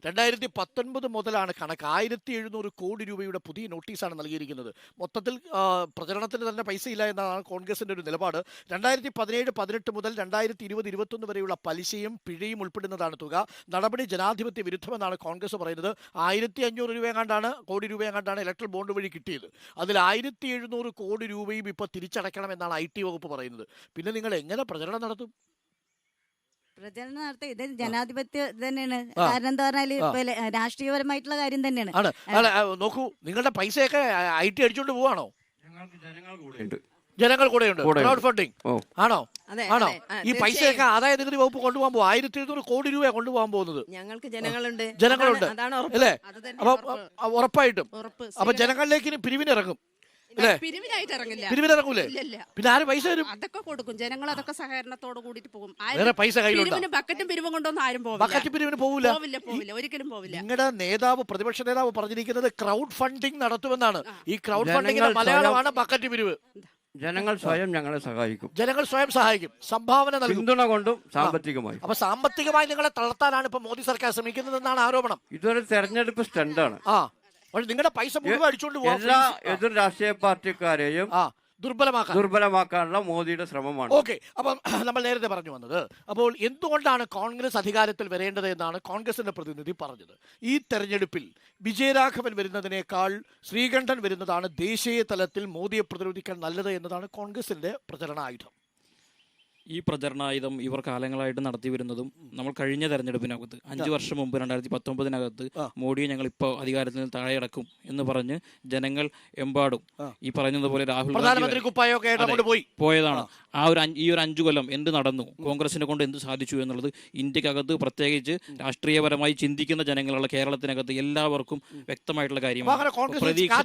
2019 മുതലാണ് കണക്ക്. 1700 കോടി രൂപയുടെ പുതിയ നോട്ടീസാണ് നൽകിയിരിക്കുന്നത്. മൊത്തത്തിൽ പ്രചരണത്തിന് തന്നെ പൈസയില്ല എന്നതാണ് കോൺഗ്രസിന്റെ ഒരു നിലപാട്. 2017-18 മുതൽ 2020-21 വരെയുള്ള പലിശയും പിഴയും ഉൾപ്പെടുന്നതാണ് തുക. നടപടി ജനാധിപത്യ വിരുദ്ധമെന്നാണ് കോൺഗ്രസ് പറയുന്നത്. 1500 കോടി രൂപയെങ്ങാണ്ടാണ് ഇലക്ട്രൽ ബോണ്ട് വഴി കിട്ടിയത്. അതിൽ 1700 കോടി രൂപയും ഇപ്പോൾ തിരിച്ചടയ്ക്കണമെന്നാണ് IT വകുപ്പ് പറയുന്നത്. പിന്നെ നിങ്ങൾ എങ്ങനെ പ്രചരണം നടത്തും? പ്രചരണം നടത്തുക ഇത് ജനാധിപത്യ തന്നെയാണ്. കാരണം എന്താ പറഞ്ഞാല് രാഷ്ട്രീയപരമായിട്ടുള്ള കാര്യം തന്നെയാണ്. നോക്കൂ, നിങ്ങളുടെ പൈസയൊക്കെ IT അടിച്ചോണ്ട് പോവാണോ? ജനങ്ങൾ കൂടെയുണ്ട്. ക്രൗഡ് ഫണ്ടിങ് ആണോ? ആണോ? ഈ പൈസയൊക്കെ ആദായ നികുതി വകുപ്പ് കൊണ്ടുപോകാൻ പോകും. 1700 കോടി രൂപ കൊണ്ടുപോകാൻ പോകുന്നത്. ഞങ്ങൾക്ക് ജനങ്ങളുണ്ട് അല്ലേ? അപ്പൊ ഉറപ്പായിട്ടും അപ്പൊ ജനങ്ങളിലേക്ക് പിരിവിനിറങ്ങും. പിരിവിനിറങ്ങൂലേ? പിന്നെ ആര് പൈസ തരും? അതൊക്കെ കൊടുക്കും. ജനങ്ങൾ അതൊക്കെ സഹകരണത്തോട് കൂടിയിട്ട് പോകും. വേറെ പൈസ കയ്യിലുണ്ട്. ബക്കറ്റും പിരിവും കൊണ്ടൊന്നും ആരും പോവില്ല. ബക്കറ്റ് പിരിവിന് പോവില്ല, ഒരിക്കലും പോവില്ല. നിങ്ങളുടെ നേതാവ്, പ്രതിപക്ഷ നേതാവ് പറഞ്ഞിരിക്കുന്നത് ക്രൗഡ് ഫണ്ടിങ് നടത്തുമെന്നാണ്. ഈ ക്രൗഡ് ഫണ്ടിങ്ങിന്റെ മലയാളമാണ് ബക്കറ്റ് പിരിവ്. ജനങ്ങൾ സ്വയം ഞങ്ങളെ സഹായിക്കും. ജനങ്ങൾ സ്വയം സഹായിക്കും, സംഭാവന നൽകും, പിന്തുണ കൊണ്ടും സാമ്പത്തികമായി. അപ്പൊ സാമ്പത്തികമായി നിങ്ങളെ തളർത്താനാണ് ഇപ്പൊ മോദി സർക്കാർ ശ്രമിക്കുന്നതെന്നാണ് ആരോപണം. ഇതൊരു തെരഞ്ഞെടുപ്പ് സ്റ്റണ്ടാണ്. നിങ്ങളുടെ പൈസ മുഴുവൻ അടിച്ചോണ്ട് പോകും. എല്ലാ എതിർ രാഷ്ട്രീയ പാർട്ടിക്കാരെയും ദുർബലമാക്കാനുള്ള മോദിയുടെ ശ്രമമാണ്. ഓക്കെ, അപ്പം നമ്മൾ നേരത്തെ പറഞ്ഞു വന്നത്, അപ്പോൾ എന്തുകൊണ്ടാണ് കോൺഗ്രസ് അധികാരത്തിൽ വരേണ്ടത് എന്നാണ് കോൺഗ്രസിന്റെ പ്രതിനിധി പറഞ്ഞത്. ഈ തെരഞ്ഞെടുപ്പിൽ വിജയരാഘവൻ വരുന്നതിനേക്കാൾ ശ്രീകണ്ഠൻ വരുന്നതാണ് ദേശീയ തലത്തിൽ മോദിയെ പ്രതിരോധിക്കാൻ നല്ലത് എന്നതാണ് കോൺഗ്രസിന്റെ പ്രചരണായുധം. ഈ പ്രചരണായുധം ഇവർ കാലങ്ങളായിട്ട് നടത്തി വരുന്നതും നമ്മൾ കഴിഞ്ഞ തെരഞ്ഞെടുപ്പിനകത്ത് 5 വർഷം മുമ്പ് 2019 മോഡിയെ ഞങ്ങൾ ഇപ്പോൾ അധികാരത്തിൽ നിന്ന് താഴെയടക്കും എന്ന് പറഞ്ഞ് ജനങ്ങൾ എമ്പാടും ഈ പറയുന്നത് പോലെ രാഹുൽ ഗാന്ധി പോയതാണ്. ഈ ഒരു 5 കൊല്ലം എന്ത് നടന്നു, കോൺഗ്രസിനെ കൊണ്ട് എന്ത് സാധിച്ചു എന്നുള്ളത് ഇന്ത്യക്കകത്ത് പ്രത്യേകിച്ച് രാഷ്ട്രീയപരമായി ചിന്തിക്കുന്ന ജനങ്ങളുള്ള കേരളത്തിനകത്ത് എല്ലാവർക്കും വ്യക്തമായിട്ടുള്ള കാര്യമാണ്. പ്രതീക്ഷ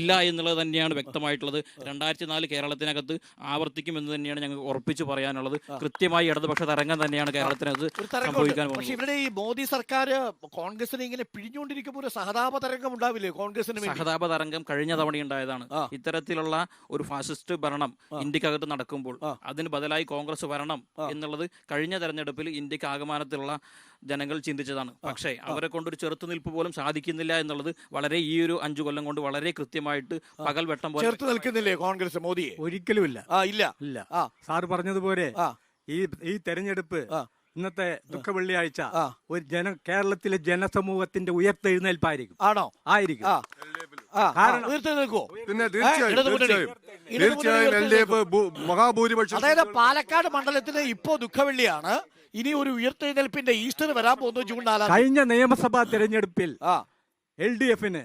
ഇല്ല എന്നുള്ളത് തന്നെയാണ് വ്യക്തമായിട്ടുള്ളത്. 2004 കേരളത്തിനകത്ത് ആവർത്തിക്കുമെന്ന് തന്നെയാണ് ഞങ്ങൾ ഉറപ്പിച്ചു പറയാനുള്ളത്. കൃത്യമായി ഇടതുപക്ഷ തരംഗം തന്നെയാണ് കേരളത്തിനകത്ത് സംഭവിക്കാൻ പോകുന്നത്. പക്ഷേ ഇവിടെ ഈ മോദി സർക്കാർ കോൺഗ്രസിനെ ഇങ്ങനെ പിഴിഞ്ഞുകൊണ്ടിരിക്കുമ്പോൾ ഒരു സഹതാപ തരംഗം ഉണ്ടാവില്ലേ കോൺഗ്രസിന്? സഹതാപ തരംഗം കഴിഞ്ഞ തവണ ഉണ്ടായതാണ്. ഇത്തരത്തിലുള്ള ഒരു ഫാസിസ്റ്റ് ഭരണം ഇന്ത്യക്കകത്ത് നടക്കുമ്പോൾ അതിന് ബദലായി കോൺഗ്രസ് വരണം എന്നുള്ളത് കഴിഞ്ഞ തെരഞ്ഞെടുപ്പിൽ ഇന്ത്യക്ക് ആകമാനത്തിലുള്ള ജനങ്ങൾ ചിന്തിച്ചതാണ്. പക്ഷേ അവരെ കൊണ്ടൊരു ചെറുത്തുനിൽപ്പ് പോലും സാധിക്കുന്നില്ല എന്നുള്ളത് വളരെ ഈ ഒരു 5 കൊല്ലം കൊണ്ട് വളരെ കൃത്യമായിട്ട് പകൽ വെട്ടം പോലെ ചെറുത്ത് നിൽക്കുന്നില്ലേ കോൺഗ്രസ് മോദിയെ? ഒരിക്കലും ഇല്ല. ഇല്ല. സാർ പറഞ്ഞതുപോലെ ഈ തെരഞ്ഞെടുപ്പ് ഇന്നത്തെ ദുഃഖ വെള്ളിയാഴ്ച ഒരു കേരളത്തിലെ ജനസമൂഹത്തിന്റെ ഉയർത്തെഴുന്നേൽപ്പായിരിക്കും. ആണോ? ആയിരിക്കും. പിന്നെ മഹാഭൂരിപക്ഷം. അതായത് പാലക്കാട് മണ്ഡലത്തിന് ഇപ്പോ ദുഃഖവെള്ളിയാണ്. ഇനി ഒരു ഉയർത്തെഴുന്നേൽപ്പിന്റെ ഈസ്റ്റർ വരാൻ പോകുന്നു ജൂൺ 4. കഴിഞ്ഞ നിയമസഭാ തെരഞ്ഞെടുപ്പിൽ LDFന്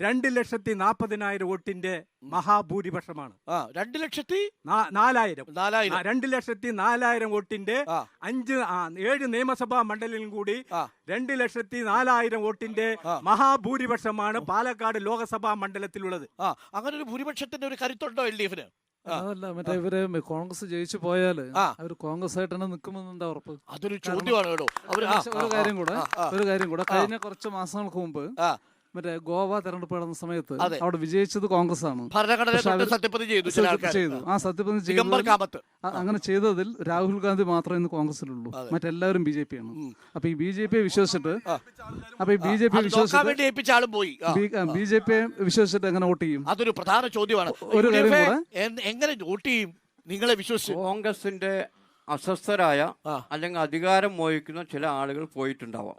2,40,000 വോട്ടിന്റെ മഹാഭൂരിപക്ഷമാണ്. 2,04,000 2,04,000 വോട്ടിന്റെ 7 നിയമസഭാ മണ്ഡലം കൂടി 2,04,000 വോട്ടിന്റെ മഹാഭൂരിപക്ഷമാണ് പാലക്കാട് ലോകസഭാ മണ്ഡലത്തിലുള്ളത്. അങ്ങനെ ഒരു ഭൂരിപക്ഷത്തിന്റെ ഒരു കരുത്തുണ്ടോ LDFന്? അതല്ല, മറ്റേ ഇവര് കോൺഗ്രസ് ജയിച്ചു പോയാല് അവര് കോൺഗ്രസ് ആയിട്ട് തന്നെ നിൽക്കുമെന്ന് എന്താ ഉറപ്പ്? അതൊരു ചോദ്യമാണ് കേട്ടോ. ഒരു കാര്യം കൂടെ കഴിഞ്ഞ കുറച്ച് മാസങ്ങൾക്ക് മുമ്പ് മറ്റേ ഗോവ തെരഞ്ഞെടുപ്പ് നടന്ന സമയത്ത് അവിടെ വിജയിച്ചത് കോൺഗ്രസ് ആണ്. ചെയ്തു. സത്യപ്രതിജ്ഞ ചെയ്തു. അങ്ങനെ ചെയ്തതിൽ രാഹുൽ ഗാന്ധി മാത്രമേ ഇന്ന് കോൺഗ്രസിലുള്ളൂ. മറ്റെല്ലാവരും BJP ആണ്. അപ്പൊ ഈ BJP വിശ്വസിച്ചിട്ട് എങ്ങനെ വോട്ട് ചെയ്യും? അതൊരു പ്രധാന ചോദ്യമാണ്. ഒരു കാര്യം കൂടെ, എങ്ങനെ വോട്ട് ചെയ്യും നിങ്ങളെ വിശ്വസിച്ച്? കോൺഗ്രസിന്റെ അസ്വസ്ഥരായ അല്ലെങ്കിൽ അധികാരം മോഹിക്കുന്ന ചില ആളുകൾ പോയിട്ടുണ്ടാവാം.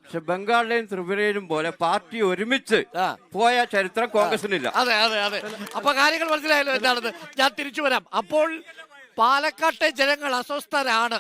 പക്ഷെ ബംഗാളിലെയും ത്രിപുരയിലും പോലെ പാർട്ടി ഒരുമിച്ച് പോയ ചരിത്രം കോൺഗ്രസിനില്ല. അതെ. അപ്പൊ കാര്യങ്ങൾ മനസ്സിലായല്ലോ എന്താണെന്ന്. ഞാൻ തിരിച്ചു വരാം. അപ്പോൾ പാലക്കാട്ടെ ജനങ്ങൾ അസ്വസ്ഥരാണ്.